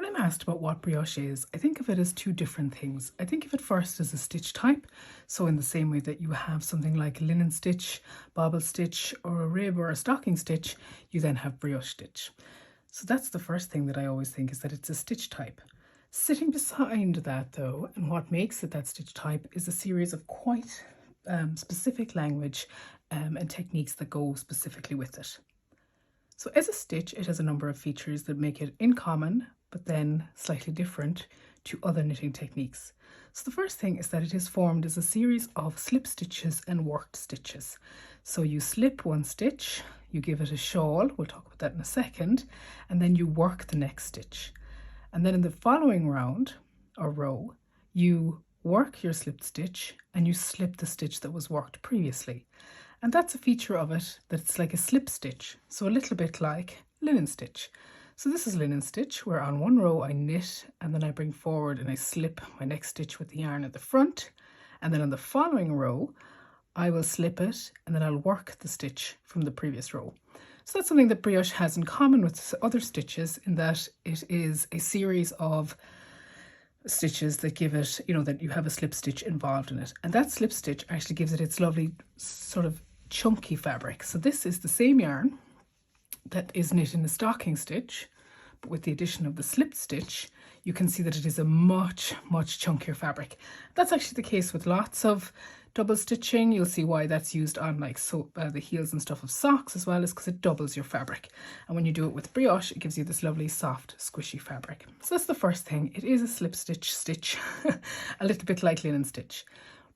When I'm asked about what brioche is, I think of it as two different things. I think of it first as a stitch type. So in the same way that you have something like a linen stitch, bobble stitch, or a rib or a stocking stitch, you then have brioche stitch. So that's the first thing that I always think, is that it's a stitch type. Sitting behind that though, and what makes it that stitch type, is a series of quite specific language and techniques that go specifically with it. So as a stitch, it has a number of features that make it in common, but then slightly different to other knitting techniques. So the first thing is that it is formed as a series of slip stitches and worked stitches. So you slip one stitch, you give it a shawl, we'll talk about that in a second, and then you work the next stitch. And then in the following round or row, you work your slipped stitch and you slip the stitch that was worked previously. And that's a feature of it, that it's like a slip stitch, so a little bit like linen stitch. So this is linen stitch, where on one row I knit and then I bring forward and I slip my next stitch with the yarn at the front, and then on the following row I will slip it and then I'll work the stitch from the previous row. So that's something that brioche has in common with other stitches, in that it is a series of stitches that give it, that you have a slip stitch involved in it. And that slip stitch actually gives it its lovely sort of chunky fabric. So this is the same yarn that is knit in a stocking stitch, but with the addition of the slip stitch, you can see that it is a much chunkier fabric. That's actually the case with lots of double stitching. You'll see why that's used on the heels and stuff of socks as well, is because it doubles your fabric. And when you do it with brioche, it gives you this lovely soft squishy fabric. So that's the first thing. It is a slip stitch a little bit like linen stitch.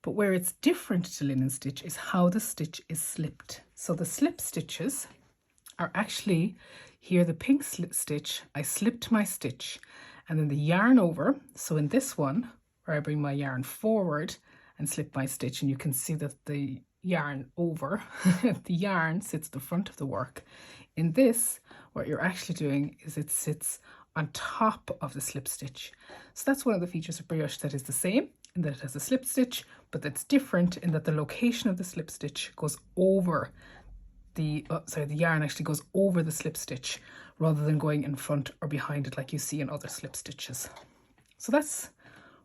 But where it's different to linen stitch is how the stitch is slipped. So the slip stitches are actually, here the pink stitch, I slipped my stitch and then the yarn over. So in this one, where I bring my yarn forward and slip my stitch, and you can see that the yarn over, the yarn sits at the front of the work. In this, what you're actually doing is it sits on top of the slip stitch. So that's one of the features of brioche that is the same, in that it has a slip stitch, but that's different in that the location of the slip stitch goes over the yarn actually goes over the slip stitch rather than going in front or behind it like you see in other slip stitches. So that's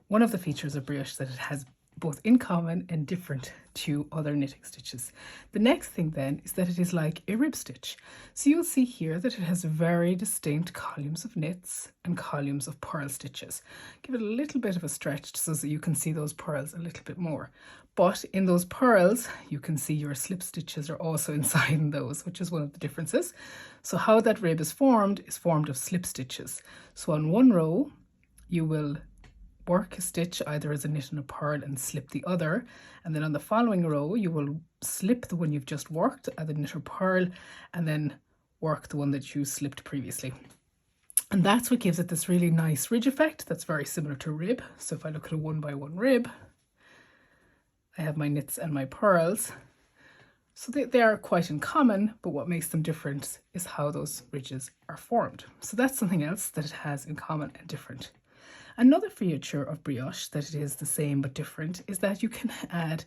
one of the features of brioche, that it has both in common and different to other knitting stitches. The next thing then is that it is like a rib stitch. So you'll see here that it has very distinct columns of knits and columns of purl stitches. Give it a little bit of a stretch so that you can see those purls a little bit more. But in those purls, you can see your slip stitches are also inside in those, which is one of the differences. So how that rib is formed of slip stitches. So on one row, you will work a stitch either as a knit and a purl and slip the other, and then on the following row you will slip the one you've just worked, either knit or purl, and then work the one that you slipped previously. And that's what gives it this really nice ridge effect that's very similar to rib. So if I look at a 1x1 rib, I have my knits and my purls. So they are quite in common, but what makes them different is how those ridges are formed. So that's something else that it has in common and different. Another feature of brioche that it is the same but different is that you can add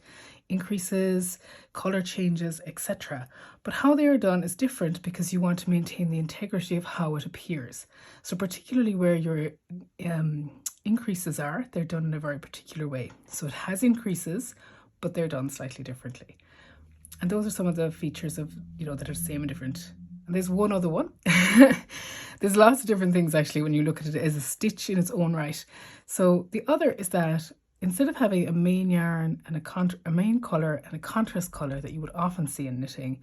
increases, color changes, etc. But how they are done is different because you want to maintain the integrity of how it appears. So particularly where your increases are, they're done in a very particular way. So it has increases, but they're done slightly differently. And those are some of the features of, that are same and different. And there's one other one. There's lots of different things actually when you look at it as a stitch in its own right. So the other is that instead of having a main yarn and a main colour and a contrast colour that you would often see in knitting,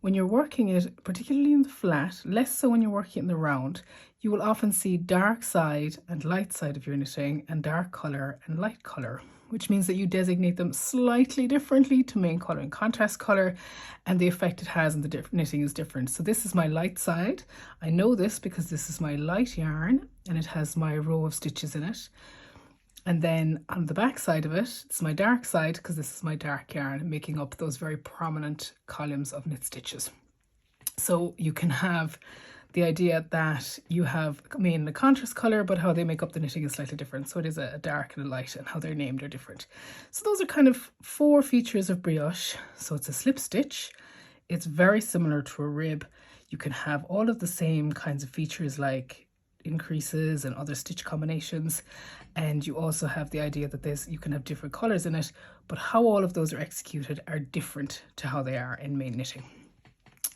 when you're working it, particularly in the flat, less so when you're working it in the round, you will often see dark side and light side of your knitting and dark colour and light colour, which means that you designate them slightly differently to main colour and contrast colour, and the effect it has on the knitting is different. So this is my light side. I know this because this is my light yarn and it has my row of stitches in it. And then on the back side of it, it's my dark side because this is my dark yarn, making up those very prominent columns of knit stitches. So you can have the idea that you have the contrast colour, but how they make up the knitting is slightly different. So it is a dark and a light, and how they're named are different. So those are kind of 4 features of brioche. So it's a slip stitch. It's very similar to a rib. You can have all of the same kinds of features like increases and other stitch combinations, and you also have the idea that you can have different colors in it, but how all of those are executed are different to how they are in main knitting.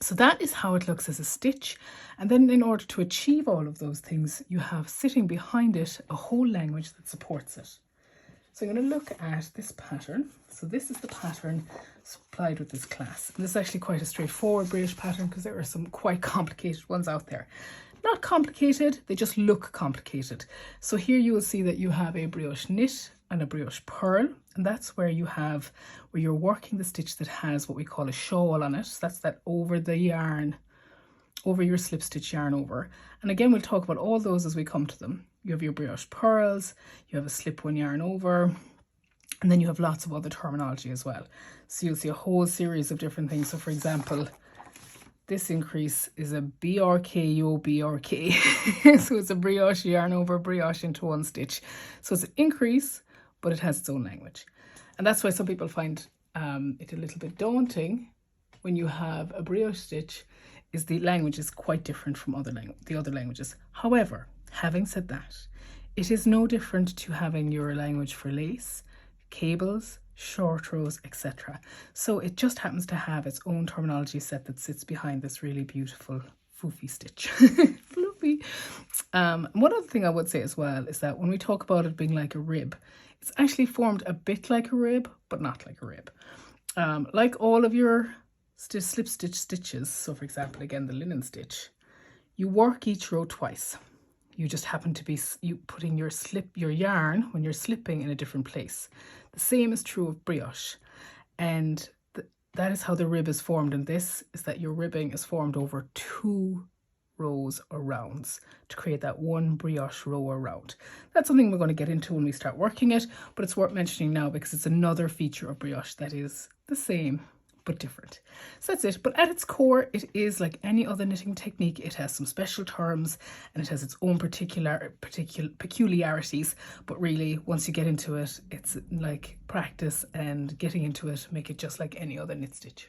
So that is how it looks as a stitch. And then in order to achieve all of those things, you have sitting behind it a whole language that supports it. So I'm going to look at this pattern. So this is the pattern supplied with this class. And this is actually quite a straightforward brioche pattern because there are some quite complicated ones out there. Not complicated, they just look complicated. So here you will see that you have a brioche knit and a brioche purl, and that's where you're working the stitch that has what we call a shawl on it. So that's that over the yarn, over your slip stitch yarn over. And again, we'll talk about all those as we come to them. You have your brioche purls, you have a slip one yarn over, and then you have lots of other terminology as well. So you'll see a whole series of different things. So for example, this increase is a BRKO BRK. So it's a brioche yarn over brioche into one stitch. So it's an increase, but it has its own language. And that's why some people find it a little bit daunting when you have a brioche stitch, is the language is quite different from the other languages. However, having said that, it is no different to having your language for lace, cables, short rows, etc. So it just happens to have its own terminology set that sits behind this really beautiful foofy stitch. Floofy. One other thing I would say as well is that when we talk about it being like a rib, it's actually formed a bit like a rib, but not like a rib. Like all of your slip stitch stitches, so for example, again, the linen stitch, you work each row twice. You just happen to be putting your yarn when you're slipping in a different place. The same is true of brioche, and that is how the rib is formed. And this is that your ribbing is formed over 2 rows or rounds to create that one brioche row or round. That's something we're going to get into when we start working it, but it's worth mentioning now because it's another feature of brioche that is the same but different. So that's it. But at its core, it is like any other knitting technique. It has some special terms and it has its own peculiarities. But really, once you get into it, it's like practice and getting into it, make it just like any other knit stitch.